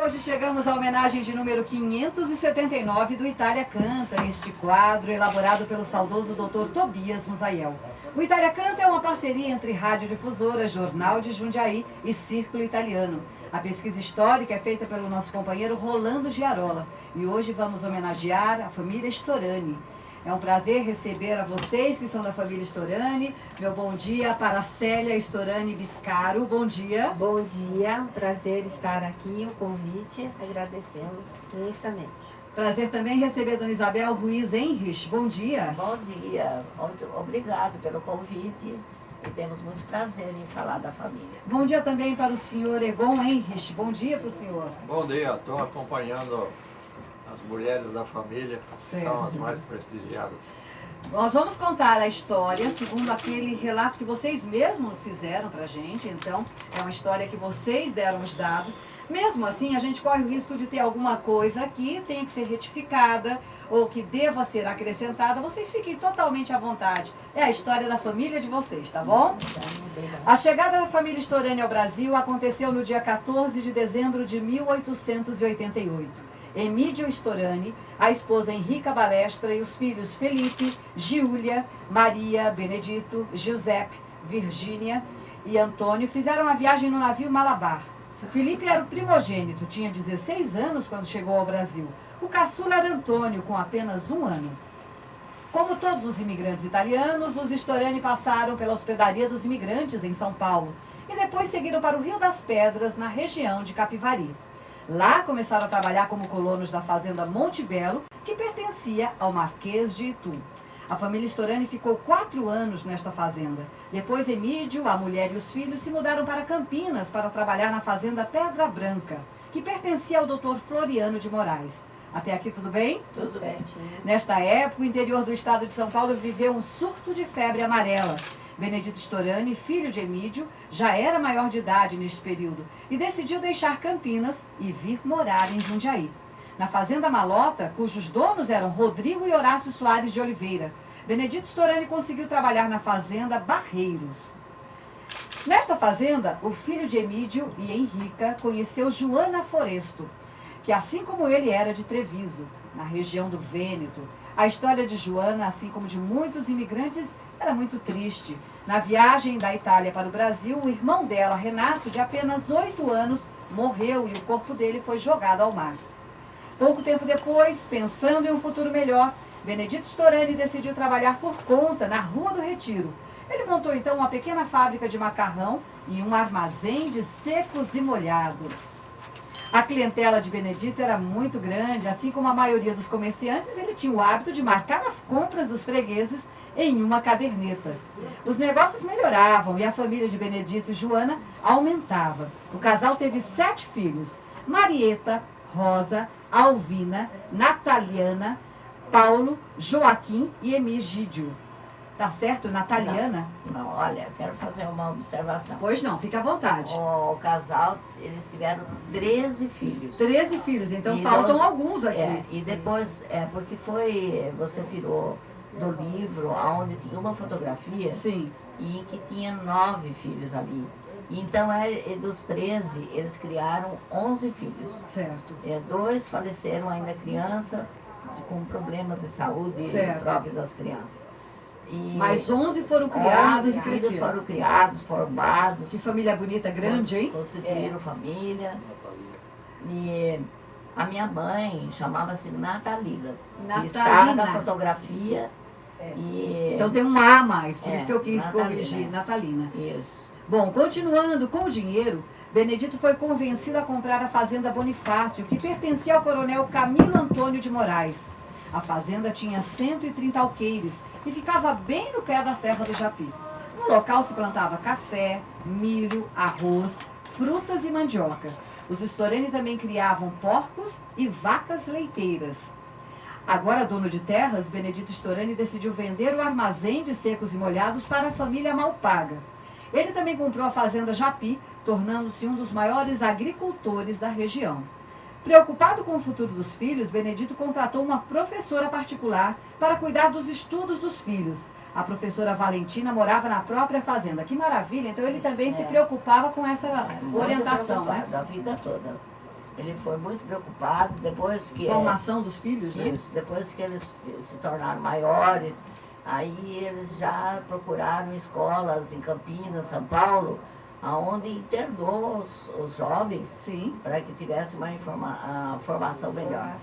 Hoje chegamos à homenagem de número 579 do Itália Canta, este quadro elaborado pelo saudoso Dr. Tobias Musaiel. O Itália Canta é uma parceria entre Radiodifusora, Jornal de Jundiaí e Círculo Italiano. A pesquisa histórica é feita pelo nosso companheiro Rolando Giarola e hoje vamos homenagear a família Storani. É um prazer receber a vocês que são da família Storani. Meu bom dia para a Célia Storani Biscaro. Bom dia. Bom dia, prazer estar aqui, o convite, agradecemos imensamente. Prazer também receber a dona Isabel Ruiz Henrich. Bom dia. Bom dia, muito obrigado pelo convite e temos muito prazer em falar da família. Bom dia também para o senhor Egon Henrich. Bom dia para o senhor. Bom dia, estou acompanhando as mulheres da família, que são as mais prestigiadas. Nós vamos contar a história segundo aquele relato que vocês mesmos fizeram pra gente. Então, é uma história que vocês deram os dados. Mesmo assim, a gente corre o risco de ter alguma coisa que tenha que ser retificada ou que deva ser acrescentada. Vocês fiquem totalmente à vontade. É a história da família de vocês, tá bom? A chegada da família Storani ao Brasil aconteceu no dia 14 de dezembro de 1888. Emídio Storani, a esposa Henrica Balestra e os filhos Felipe, Giulia, Maria, Benedito, Giuseppe, Virgínia e Antônio fizeram a viagem no navio Malabar. O Felipe era o primogênito, tinha 16 anos quando chegou ao Brasil. O caçula era Antônio, com apenas 1 ano. Como todos os imigrantes italianos, os Storani passaram pela hospedaria dos imigrantes em São Paulo e depois seguiram para o Rio das Pedras, na região de Capivari. Lá começaram a trabalhar como colonos da fazenda Monte Belo, que pertencia ao Marquês de Itu. A família Storani ficou 4 anos nesta fazenda. Depois Emídio, a mulher e os filhos se mudaram para Campinas para trabalhar na fazenda Pedra Branca, que pertencia ao Dr. Floriano de Moraes. Até aqui tudo bem? Tudo bem. Nesta época, o interior do estado de São Paulo viveu um surto de febre amarela. Benedito Storani, filho de Emídio, já era maior de idade neste período e decidiu deixar Campinas e vir morar em Jundiaí. Na fazenda Malota, cujos donos eram Rodrigo e Horácio Soares de Oliveira, Benedito Storani conseguiu trabalhar na fazenda Barreiros. Nesta fazenda, o filho de Emídio e Henrica conheceu Joana Foresto, que assim como ele era de Treviso, na região do Vêneto. A história de Joana, assim como de muitos imigrantes, era muito triste. Na viagem da Itália para o Brasil, o irmão dela, Renato, de apenas 8 anos, morreu e o corpo dele foi jogado ao mar. Pouco tempo depois, pensando em um futuro melhor, Benedito Storani decidiu trabalhar por conta na Rua do Retiro. Ele montou então uma pequena fábrica de macarrão e um armazém de secos e molhados. A clientela de Benedito era muito grande, assim como a maioria dos comerciantes, ele tinha o hábito de marcar as compras dos fregueses em uma caderneta. Os negócios melhoravam e a família de Benedito e Joana aumentava. O casal teve 7 filhos: Marieta, Rosa, Alvina, Nataliana, Paulo, Joaquim e Emigídio. Tá certo? Nataliana? Não, olha, quero fazer uma observação. Pois não, fica à vontade. O casal, eles tiveram 13 filhos. 13 filhos, então E faltam nós- alguns aqui. E depois, porque você tirou do livro onde tinha uma fotografia Sim. e que tinha 9 filhos ali. Então, dos 13, eles criaram 11 filhos. Certo. 2 faleceram ainda criança, com problemas de saúde Certo. próprios das crianças. E Mais 11 foram criados 11 e filhos cresceram. foram criados, formados, Que família bonita, grande, hein? constituíram família. E a minha mãe chamava-se Natalina. Que está Natalina. na fotografia. E, Então tem um A a mais, por É, isso que eu quis Natalina. corrigir, Natalina. isso. Bom, continuando com o dinheiro, Benedito foi convencido a comprar a fazenda Bonifácio, que pertencia ao coronel Camilo Antônio de Moraes. A fazenda tinha 130 alqueires e ficava bem no pé da Serra do Japi. No local se plantava café, milho, arroz, frutas e mandioca. Os Storani também criavam porcos e vacas leiteiras. Agora dono de terras, Benedito Storani decidiu vender o armazém de secos e molhados para a família Malpaga. Ele também comprou a fazenda Japi, tornando-se um dos maiores agricultores da região. Preocupado com o futuro dos filhos, Benedito contratou uma professora particular para cuidar dos estudos dos filhos. A professora Valentina morava na própria fazenda. Que maravilha! Então ele também se preocupava com essa orientação, né? Da vida toda. Ele foi muito preocupado depois que... Formação dos filhos, né? Isso, depois que eles se tornaram maiores, aí eles já procuraram escolas em Campinas, São Paulo, aonde internou os jovens Sim. para que tivesse uma formação melhor.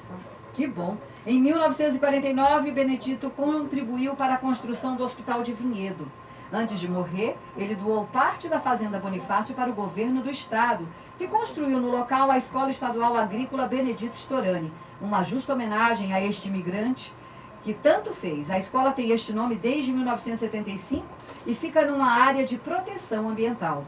Que bom. Em 1949, Benedito contribuiu para a construção do Hospital de Vinhedo. Antes de morrer, ele doou parte da Fazenda Bonifácio para o governo do estado, que construiu no local a Escola Estadual Agrícola Benedito Storani, uma justa homenagem a este imigrante que tanto fez. A escola tem este nome desde 1975 e fica numa área de proteção ambiental.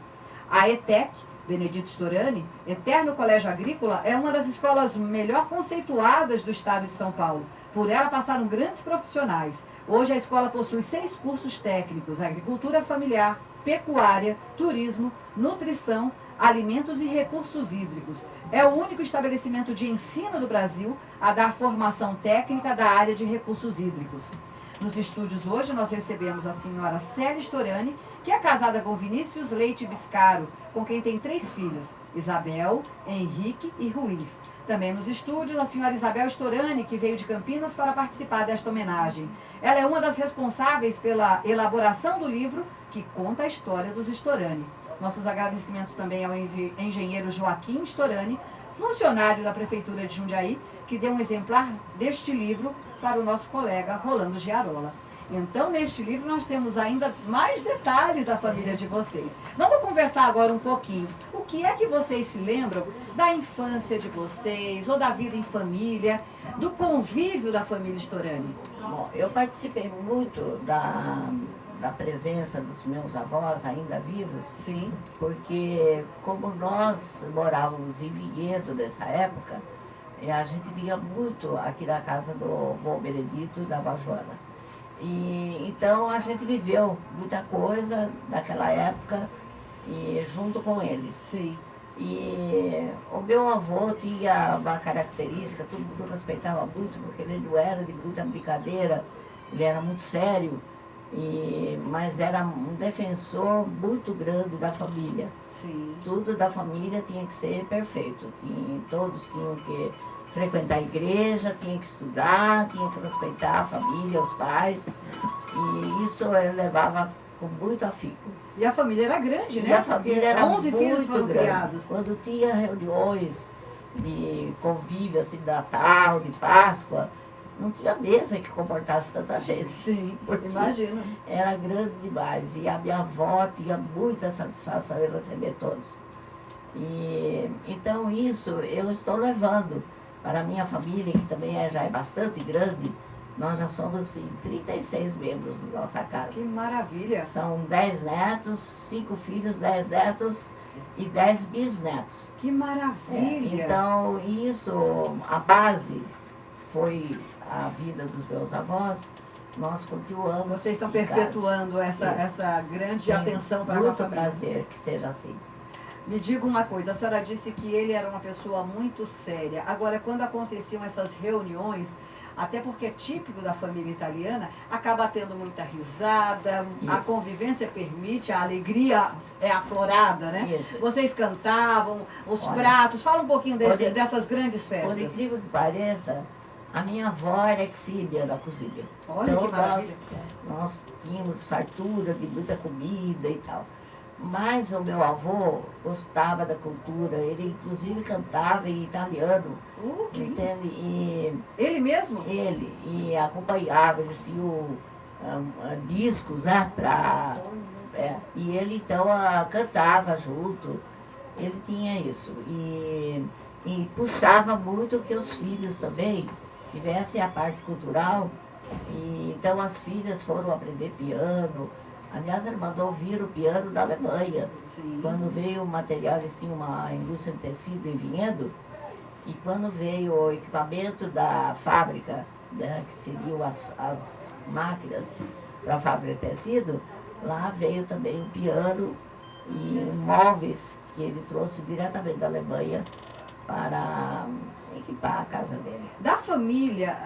A ETEC, Benedito Storani, Eterno Colégio Agrícola, é uma das escolas melhor conceituadas do estado de São Paulo. Por ela passaram grandes profissionais. Hoje a escola possui 6 cursos técnicos: agricultura familiar, pecuária, turismo, nutrição, alimentos e recursos hídricos. É o único estabelecimento de ensino do Brasil a dar formação técnica da área de recursos hídricos. Nos estúdios hoje nós recebemos a senhora Célia Storani, que é casada com Vinícius Leite Biscaro, com quem tem 3 filhos, Isabel, Henrique e Ruiz. Também nos estúdios a senhora Isabel Storani, que veio de Campinas para participar desta homenagem. Ela é uma das responsáveis pela elaboração do livro que conta a história dos Storani. Nossos agradecimentos também ao engenheiro Joaquim Storani, funcionário da Prefeitura de Jundiaí, que deu um exemplar deste livro para o nosso colega Rolando Giarola. Então, neste livro, nós temos ainda mais detalhes da família de vocês. Vamos conversar agora um pouquinho. O que é que vocês se lembram da infância de vocês, ou da vida em família, do convívio da família Storani? Bom, eu participei muito da presença dos meus avós ainda vivos. Sim. Porque como nós morávamos em Vinhedo nessa época, a gente vinha muito aqui na casa do vô Benedito e da avó Joana. E então a gente viveu muita coisa daquela época e junto com eles. Sim. E o meu avô tinha uma característica, todo mundo respeitava muito, porque ele não era de muita brincadeira, ele era muito sério, mas era um defensor muito grande da família. Sim. Tudo da família tinha que ser perfeito, todos tinham que frequentar a igreja, tinha que estudar, tinha que respeitar a família, os pais, e isso ele levava com muito afinco. E a família era grande, né? E a família era 11 filhos foram grande. criados. Quando tinha reuniões de convívio, assim, de Natal, de Páscoa, não tinha mesa que comportasse tanta gente. Sim, Porque imagina. Era grande demais. E a minha avó tinha muita satisfação em receber todos. Então isso eu estou levando para a minha família, que também já é bastante grande. Nós já somos 36 membros da nossa casa. Que maravilha. São 10 netos, 5 filhos, 10 netos e 10 bisnetos. Que maravilha. Então, isso, a base foi a vida dos meus avós. Nós continuamos. Vocês estão em casa. perpetuando essa grande atenção para com a Muito família. prazer que seja assim. Me diga uma coisa, a senhora disse que ele era uma pessoa muito séria. Agora, quando aconteciam essas reuniões, até porque é típico da família italiana, acaba tendo muita risada, a Isso. convivência permite, a alegria é aflorada, né? Isso. Vocês cantavam, os Olha, pratos, fala um pouquinho dessas grandes Por festas. incrível que pareça, a minha avó era exímia na cozinha. Olha Então, que maravilha. nós tínhamos fartura de muita comida e tal. Mas o meu avô gostava da cultura, ele inclusive cantava em italiano, Que lindo. entende? Ele mesmo? E acompanhava, eles tinham discos, né? E ele então cantava junto, ele tinha isso. E puxava muito que os filhos também tivessem a parte cultural. E então as filhas foram aprender piano. Aliás, ele mandou vir o piano da Alemanha. Sim. Quando veio o material, eles tinham uma indústria de tecido em Vinhedo. E quando veio o equipamento da fábrica, né, que seriam as máquinas para a fábrica de tecido, lá veio também o piano e móveis que ele trouxe diretamente da Alemanha para equipar a casa dele. Da família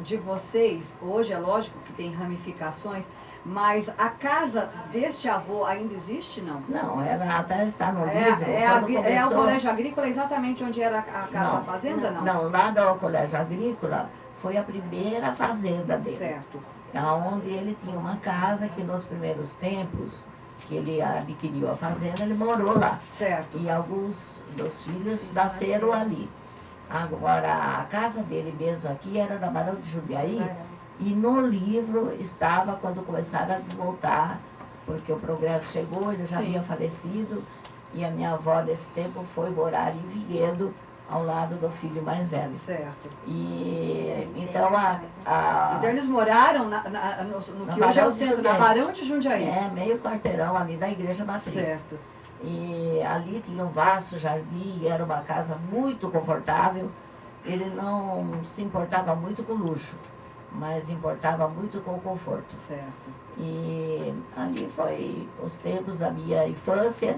de vocês, hoje é lógico que tem ramificações, mas a casa deste avô ainda existe, não? Não, ela até está no livro. É o colégio agrícola exatamente onde era a casa da fazenda, não? Não, lá do colégio agrícola foi a primeira fazenda dele. Certo. Onde ele tinha uma casa que nos primeiros tempos que ele adquiriu a fazenda, ele morou lá. Certo. E alguns dos filhos nasceram ali. Agora, a casa dele mesmo aqui era da Barão de Jundiaí, e no livro estava quando começaram a desmontar, porque o progresso chegou, ele já Sim. havia falecido, e a minha avó nesse tempo foi morar em Vinhedo, ao lado do filho mais velho. Certo. E então Então eles moraram no que hoje é o centro, na Barão de Jundiaí. meio quarteirão ali da Igreja Matriz. Certo. E ali tinha um vasto jardim, era uma casa muito confortável. Ele não se importava muito com luxo, mas importava muito com o conforto. Certo. E ali foi os tempos da minha infância,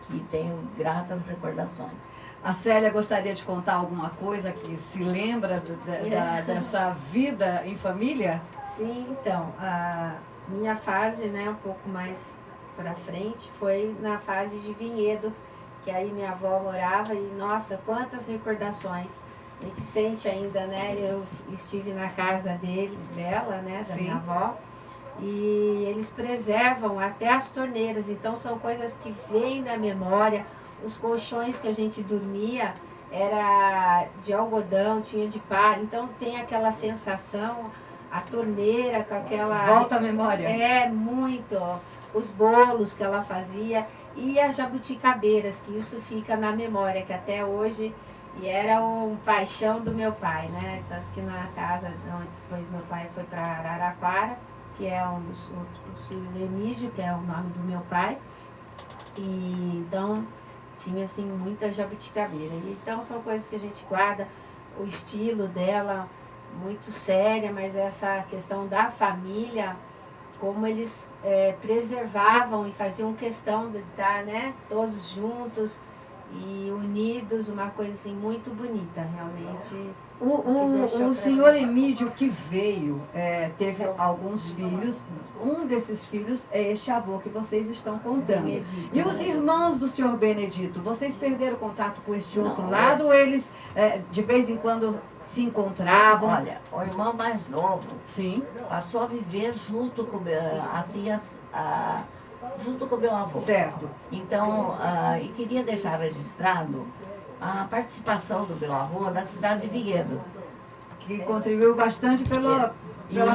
que tenho gratas recordações. A Célia gostaria de contar alguma coisa que se lembra dessa vida em família? Sim, então, a minha fase, né, um pouco mais para frente, foi na fase de Vinhedo, que aí minha avó morava e, nossa, quantas recordações. A gente sente ainda, né, eu estive na casa dela, né, da Sim. minha avó, e eles preservam até as torneiras, então são coisas que vêm da memória. Os colchões que a gente dormia era de algodão, tinha de palha, então tem aquela sensação, a torneira com aquela... Volta à memória. É, muito. Os bolos que ela fazia e as jabuticabeiras, que isso fica na memória, que até hoje... E era um paixão do meu pai, né? Tanto que na casa, depois meu pai foi para Araraquara, que é um dos filhos do Emídio, que é o nome do meu pai. E então tinha assim muita jabuticabeira. E, então são coisas que a gente guarda, o estilo dela muito séria, mas essa questão da família, como eles preservavam e faziam questão de estar, né, todos juntos e unidos, uma coisa assim muito bonita, realmente. O senhor Emídio que veio, teve alguns filhos, um desses filhos é este avô que vocês estão contando. Benedito. E os irmãos do senhor Benedito, vocês perderam contato com este outro Não, lado ou eles de vez em quando se encontravam? Olha, o irmão mais novo Sim, passou a viver junto com junto com meu avô. certo. Então, e queria deixar registrado a participação do meu avô na cidade de Vinhedo. Que contribuiu bastante pela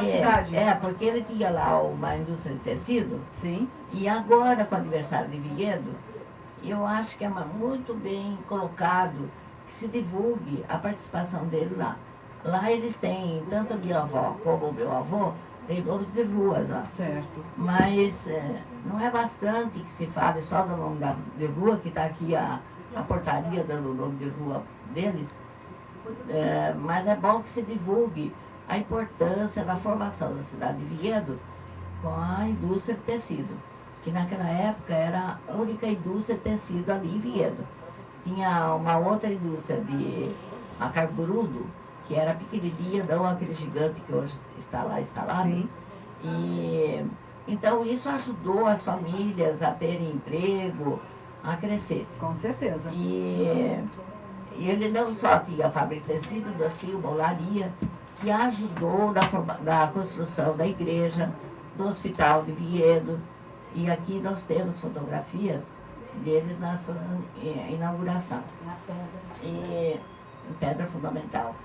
cidade. Porque ele tinha lá uma indústria de tecido, Sim, e agora, com o aniversário de Vinhedo, eu acho que é muito bem colocado que se divulgue a participação dele lá. Lá eles têm, tanto a minha avó como o meu avô, tem nomes de ruas lá. certo. Mas não é bastante que se fale só do nome de rua, que está aqui a portaria dando o nome de rua deles, mas é bom que se divulgue a importância da formação da cidade de Vinhedo com a indústria de tecido, que naquela época era a única indústria de tecido ali em Vinhedo. Tinha uma outra indústria de macarburudo, que era pequenininha, não aquele gigante que hoje está lá instalado. Sim. E então isso ajudou as famílias a terem emprego, a crescer. Com certeza. E ele não só tinha a fábrica de tecido, nós tínhamos uma olaria que ajudou na construção da igreja, do hospital de Vinhedo. E aqui nós temos fotografia deles nessa inauguração. Na pedra. E em pedra fundamental.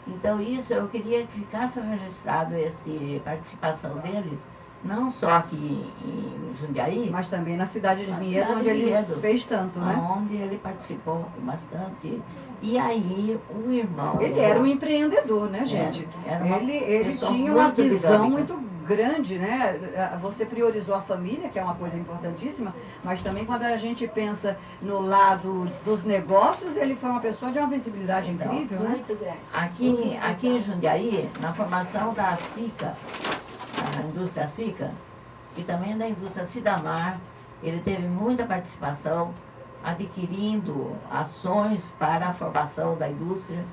Então isso eu queria que ficasse registrado essa participação deles, não só aqui em Jundiaí, Mas também na cidade de Na Vinhedo, cidade onde de ele Vinhedo. fez tanto, né? onde ele participou bastante. E aí um irmão... Ele era um empreendedor, né, gente? era uma Ele pessoa tinha uma muito visão dinâmica. muito grande, né? Você priorizou a família, que é uma coisa importantíssima, mas também quando a gente pensa no lado dos negócios, ele foi uma pessoa de uma visibilidade Então, incrível, né? Muito grande. Aqui em Jundiaí, na formação da SICA, a indústria SICA, e também da indústria Cidamar, ele teve muita participação. adquirindo ações para a formação da indústria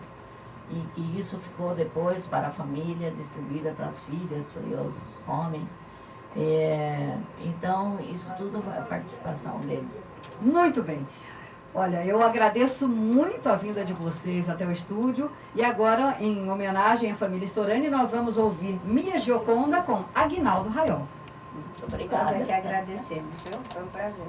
e que isso ficou depois para a família, distribuída para as filhas e os homens. Então, isso tudo é a participação deles. Muito bem. Olha, eu agradeço muito a vinda de vocês até o estúdio. E agora, em homenagem à família Storani, nós vamos ouvir Mia Gioconda com Aguinaldo Raiol. Muito obrigada. Nós é que agradecemos, viu? Foi um prazer.